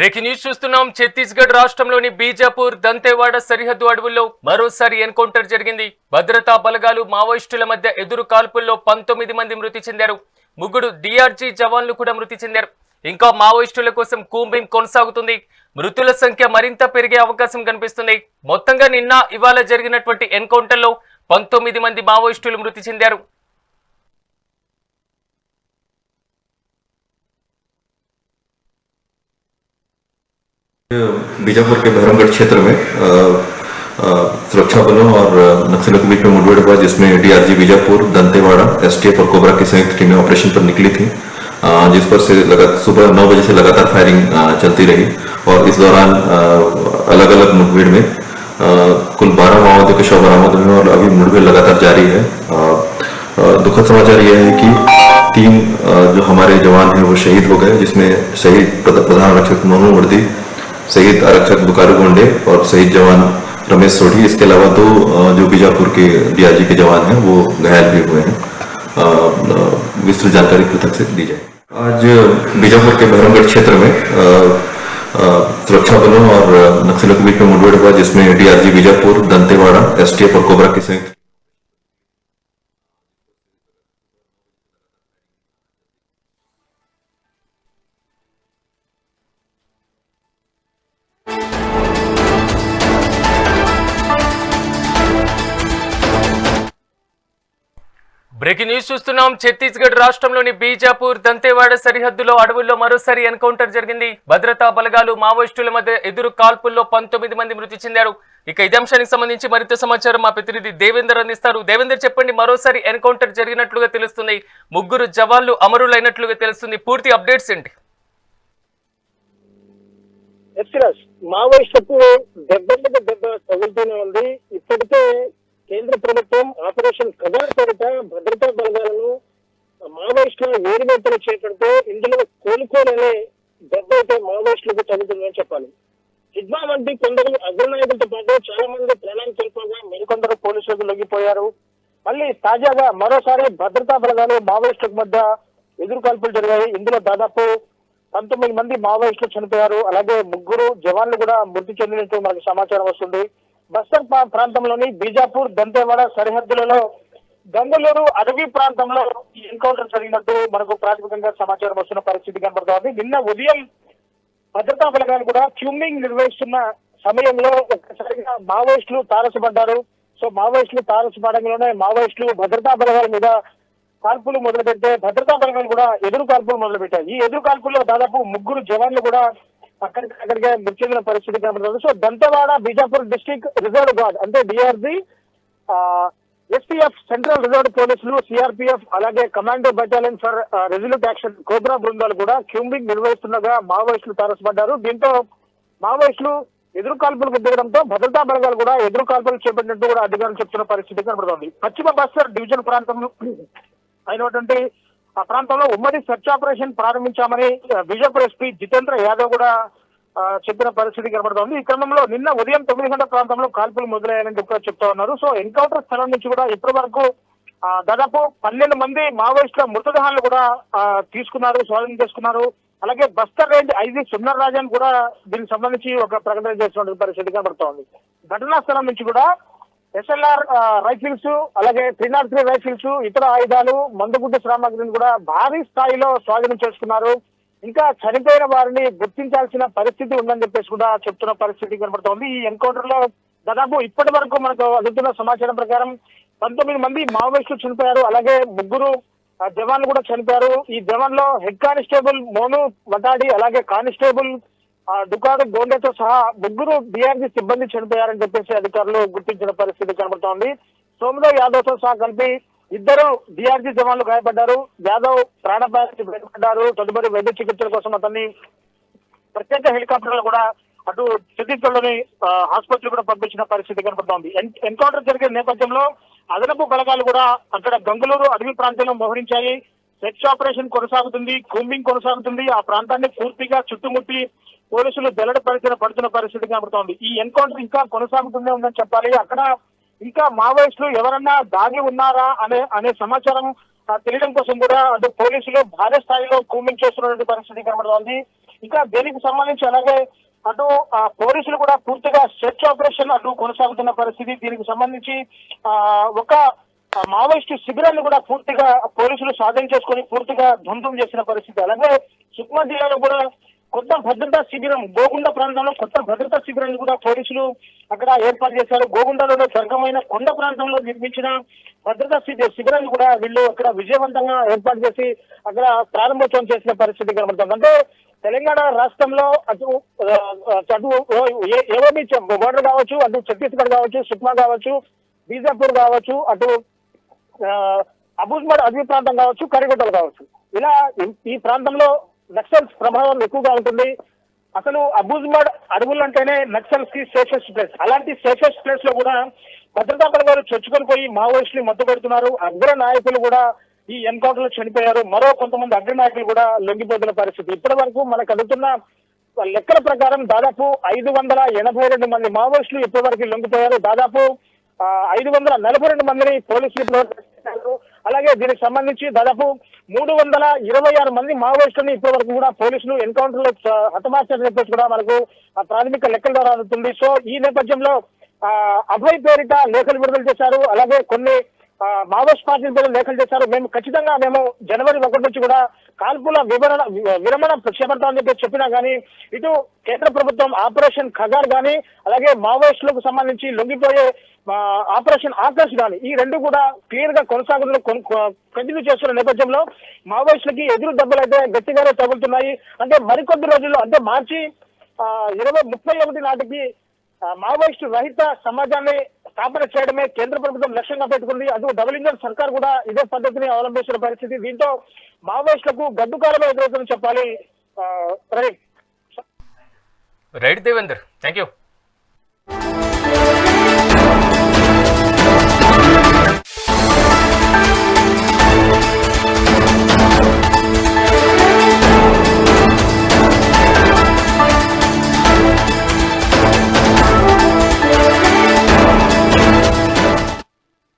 Breaking news చూస్తున్నాం. ఛత్తీస్గఢ్ రాష్ట్రంలోని బీజాపూర్ దంతేవాడ సరిహద్దు అడవుల్లో మరోసారి ఎన్కౌంటర్ జరిగింది. భద్రతా బలగాలు మావోయిస్టుల మధ్య ఎదురు కాల్పుల్లో 19 మంది మృతి చెందారు. 3 డిఆర్జీ జవాన్లు కూడా మృతి చెందారు. ఇంకా మావోయిస్టుల కోసం కూంబింగ్ కొనసాగుతుంది. మృతుల సంఖ్య మరింత పెరిగే అవకాశం కనిపిస్తుంది. మొత్తంగా నిన్న ఇవాళ జరిగినటువంటి ఎన్కౌంటర్లో 19 మంది మావోయిస్టులు మృతి చెందారు. बीजापुर के बहरमगढ़ क्षेत्र में सुरक्षा बलों और नक्सलियों के बीच में मुठभेड़ हुआ, जिसमें डीआरजी बीजापुर, दंतेवाड़ा, एसटीएफ और कोबरा की संयुक्त टीमें ऑपरेशन पर निकली थी, जिस पर से सुबह 9 बजे से लगातार फायरिंग चलती रही और इस दौरान अलग अलग मुठभेड़ में कुल 12 माओवादियों के शव बरामद हुए और अभी मुठभेड़ लगातार जारी है। दुखद समाचार यह है कि 3 जो हमारे जवान हैं वो शहीद हो गए, जिसमें शहीद प्रधान आरक्षक मोनू वर्दी, शहीद आरक्षक बुकारू गोंडे और शहीद जवान रमेश सोढ़ी। इसके अलावा 2 जो बीजापुर के डीआरजी के जवान हैं वो घायल भी हुए हैं। विस्तृत जानकारी पृथक से दी जाए। आज बीजापुर के बहरमगढ़ क्षेत्र में सुरक्षा बलों और नक्सलियों के बीच में मुठभेड़ हुआ, जिसमें डीआरजी बीजापुर, दंतेवाड़ा, एसटीएफ और कोबरा की संयुक्त బ్రేకింగ్ న్యూస్ చూస్తున్నాం. ఛత్తీస్గఢ్ రాష్ట్రంలోని బీజాపూర్ దంతేవాడ సరిహద్దులో అడవుల్లో మరోసారి ఎన్కౌంటర్ జరిగింది. భద్రతా బలగాలు మావోయిస్టుల మధ్య ఎదురు కాల్పుల్లో 19 మంది మృతి చెందారు. ఇక ఇదే అంశానికి సంబంధించి మరింత సమాచారం మా ప్రతినిధి దేవేందర్ అందిస్తారు. దేవేందర్, చెప్పండి, మరోసారి ఎన్కౌంటర్ జరిగినట్లుగా తెలుస్తుంది. 3 జవాన్లు అమరులైనట్లుగా తెలుస్తుంది. పూర్తి అప్డేట్స్ ఏంటి? మావోయిస్టులకు దెబ్బ తగులుతూనే ఉంది. ఇప్పటికే కేంద్ర ప్రభుత్వం ఆపరేషన్ కగార్ పేరిట భద్రతా బలగాలను మావోయిస్టులను వేరువేతలు చేపడుతూ ఇందులో కోలుకోలనే దెబ్బ అయితే మావోయిస్టులకు తగ్గుతుందని చెప్పాలి. హిడ్మా వంటి కొందరు అగ్రనాయకులతో పాటు చాలా మంది ప్రాణాలు కోల్పోగా మరికొందరు పోలీసులకు లొంగిపోయారు. మళ్ళీ తాజాగా మరోసారి భద్రతా బలగాలు మావోయిస్టుల మధ్య ఎదురు కాల్పులు జరిగాయి. ఇందులో దాదాపు 19 మంది మావోయిస్టులు చనిపోయారు. అలాగే 3 జవాన్లు కూడా మృతి చెందినట్టు మనకు సమాచారం వస్తుంది. బస్తర్ ప్రాంతంలోని బీజాపూర్ దంతేవాడ సరిహద్దులలో గంగలూరు అడవి ప్రాంతంలో ఈ ఎన్కౌంటర్ జరిగినట్టు మనకు ప్రాథమికంగా సమాచారం వస్తున్న పరిస్థితి కనబడుతోంది. నిన్న ఉదయం భద్రతా బలగాలు కూడా క్యూమింగ్ నిర్వహిస్తున్న సమయంలో ఒక్కసారిగా మావోయిస్టులు తారసపడ్డారు. సో మావోయిస్టులు తారసపడంలోనే మావోయిస్టులు భద్రతా బలగాల మీద కాల్పులు మొదలుపెట్టే భద్రతా బలగాలు కూడా ఎదురు కాల్పులు మొదలుపెట్టాయి. ఈ ఎదురు కాల్పుల్లో దాదాపు 3 జవాన్లు కూడా అక్కడికే మృతి చెందిన పరిస్థితి కనబడుతుంది. So Dantewada Bijapur district reserve guard అంటే డిఆర్జీ, ఎస్టీఎఫ్ సెంట్రల్ రిజర్వ్ పోలీసులు, సిఆర్పిఎఫ్, అలాగే commando battalion for resolute action cobra బృందాలు కూడా క్యూంబింగ్ నిర్వహిస్తుండగా మావోయిస్టులు తారసపడ్డారు. దీంతో మావోయిస్టులు ఎదురు కాల్పులకు దిగడంతో భద్రతా బలగాలు కూడా ఎదురు కాల్పులు చేపట్టినట్టు కూడా అధికారులు చెప్తున్న పరిస్థితి కనబడుతోంది. పశ్చిమ బస్తర్ డివిజన్ ప్రాంతంలో అయినటువంటి ఆ ప్రాంతంలో ఉమ్మడి సెర్చ్ ఆపరేషన్ ప్రారంభించామని బీజాపూర్ ఎస్పీ జితేంద్ర యాదవ్ కూడా చెప్పిన పరిస్థితి కనబడుతోంది. ఈ క్రమంలో నిన్న ఉదయం 9 గంటల ప్రాంతంలో కాల్పులు మొదలయ్యాయని చెప్తా ఉన్నారు. సో ఎన్కౌంటర్ స్థలం నుంచి కూడా ఇప్పటి వరకు దాదాపు 12 మంది మావోయిస్టుల మృతదేహాలను కూడా స్వాధీనం చేసుకున్నారు. అలాగే బస్తర్ రేంజ్ ఐజీ సుందర్ రాజన్ కూడా దీనికి సంబంధించి ఒక ప్రకటన చేస్తున్న పరిస్థితి కనబడుతోంది. ఘటనా స్థలం నుంచి కూడా SLR రైఫిల్స్, అలాగే 303 రైఫిల్స్, ఇతర ఆయుధాలు, మందుగుడ్డ సామాగ్రిని కూడా భారీ స్థాయిలో స్వాధీనం చేసుకున్నారు. ఇంకా చనిపోయిన వారిని గుర్తించాల్సిన పరిస్థితి ఉందని చెప్పేసి కూడా చెప్తున్న పరిస్థితి కనబడుతోంది. ఈ ఎన్కౌంటర్ లో దాదాపు ఇప్పటి వరకు మనకు అందుతున్న సమాచారం ప్రకారం 19 మంది మావోయిస్టులు చనిపోయారు. అలాగే 3 జవాన్లు కూడా చనిపోయారు. ఈ జవాన్ లో హెడ్ కానిస్టేబుల్ మోను వటాడి, అలాగే కానిస్టేబుల్ దుకాడు గోండేతో సహా 3 డిఆర్జీ సిబ్బంది చనిపోయారని చెప్పేసి అధికారులు గుర్తించిన పరిస్థితి కనబడుతోంది. సోమదేవ్ యాదవ్ తో సహా కలిపి 2 డిఆర్జీ జవాన్లు గాయపడ్డారు. యాదవ్ ప్రాణాపాయానికి బయటపడ్డారు. తదుపరి వైద్య చికిత్సల కోసం అతన్ని ప్రత్యేక హెలికాప్టర్లు కూడా అటు ఛత్తీస్గఢ్లోని ఆసుపత్రి కూడా పంపించిన పరిస్థితి కనబడుతోంది. ఎన్కౌంటర్ జరిగే నేపథ్యంలో అదనపు బలగాలు కూడా అక్కడ గంగలూరు అడవి ప్రాంతంలో మోహరించాయి. సెర్చ్ ఆపరేషన్ కొనసాగుతుంది, కూంబింగ్ కొనసాగుతుంది. ఆ ప్రాంతాన్ని పూర్తిగా చుట్టుముట్టి పోలీసులు పడుతున్న పరిస్థితి కనబడుతోంది. ఈ ఎన్కౌంటర్ ఇంకా కొనసాగుతూనే ఉందని చెప్పాలి. అక్కడ ఇంకా మావోయిస్టులు ఎవరన్నా దాగి ఉన్నారా అనే సమాచారం తెలియడం కోసం కూడా అటు పోలీసులు భారీ స్థాయిలో కూంబింగ్ చేస్తున్నటువంటి పరిస్థితి కనబడుతోంది. ఇంకా దీనికి సంబంధించి అలాగే అటు పోలీసులు కూడా పూర్తిగా సెర్చ్ ఆపరేషన్ అటు కొనసాగుతున్న పరిస్థితి. దీనికి సంబంధించి ఒక మావోయిస్టు శిబిరాన్ని కూడా పూర్తిగా పోలీసులు స్వాధీనం చేసుకుని పూర్తిగా ధ్వంసం చేసిన పరిస్థితి. అలాగే సుక్మా జిల్లాలో కూడా కొత్త భద్రతా శిబిరం గోగుండ ప్రాంతంలో కొత్త భద్రతా శిబిరాన్ని కూడా పోలీసులు అక్కడ ఏర్పాటు చేశారు. గోగుండలో స్వర్గమైన కొండ ప్రాంతంలో నిర్మించిన భద్రతా శిబిరాన్ని కూడా వీళ్ళు అక్కడ విజయవంతంగా ఏర్పాటు చేసి అక్కడ ప్రారంభోత్సవం చేసిన పరిస్థితి కనబడుతుంది. అంటే తెలంగాణ రాష్ట్రంలో అటు ఏవోబీ బోర్డర్ కావచ్చు, అటు ఛత్తీస్గఢ్ కావచ్చు, సుక్మా కావచ్చు, బీజాపూర్ కావచ్చు, అటు అబూజ్మడ్ అడవి ప్రాంతం కావచ్చు, కరిగొట్టలు కావచ్చు, ఇలా ఈ ప్రాంతంలో నక్సల్స్ ప్రభావం ఎక్కువగా ఉంటుంది. అసలు అబూజ్మడ్ అడవులు అంటేనే నక్సల్స్ కి సేఫెస్ట్ ప్లేస్. అలాంటి సేఫెస్ట్ ప్లేస్ లో కూడా భద్రతా బలగాలు చొచ్చుకొని పోయి మావోయిస్టులు మద్దతు పెడుతున్నారు. అగ్ర నాయకులు కూడా ఈ ఎన్కౌంటర్ లో చనిపోయారు. మరో కొంతమంది అగ్ర నాయకులు కూడా లొంగిపోతున్న పరిస్థితి. ఇప్పటి వరకు మనకు అందుతున్న లెక్కల ప్రకారం దాదాపు 582 మంది మావోయిస్టులు ఇప్పటి వరకు లొంగిపోయారు. దాదాపు 542 మందిని పోలీసులు. అలాగే దీనికి సంబంధించి దాదాపు 326 మంది మావోయిస్టులను ఇప్పటి వరకు కూడా పోలీసులు ఎన్కౌంటర్ లో హతమార్చారని చెప్పేసి కూడా మనకు ప్రాథమిక లెక్కల ద్వారా అందుతుంది. సో ఈ నేపథ్యంలో అభయ్ పేరిట లేఖలు విడుదల చేశారు. అలాగే కొన్ని మావోయిస్ట్ పార్టీ పేరు లేఖలు చేశారు. మేము జనవరి 1 నుంచి కూడా కాల్పుల విరమణ చేపడతామని చెప్పినా కానీ ఇటు కేంద్ర ప్రభుత్వం ఆపరేషన్ ఖగార్ కానీ అలాగే మావోయిస్టులకు సంబంధించి లొంగిపోయే ఆపరేషన్ ఆకర్ష్ కానీ ఈ రెండు కూడా క్లియర్ గా కంటిన్యూ చేస్తున్న నేపథ్యంలో మావోయిస్టులకి ఎదురు దెబ్బలు అయితే గట్టిగానే తగులుతున్నాయి. అంటే మరికొద్ది రోజుల్లో అంటే మార్చి 31 నాటికి మావోయిస్టు రహిత సమాజాన్ని స్థాపన చేయడమే కేంద్ర ప్రభుత్వం లక్ష్యంగా పెట్టుకుంది. అటు డబుల్ ఇంజన్ సర్కార్ కూడా ఇదే పద్ధతిని అవలంబిస్తున్న పరిస్థితి. దీంతో మావోయిస్టులకు గడ్డు కాలమే ఎదురవుతుందని చెప్పాలి. Right Devender, thank you.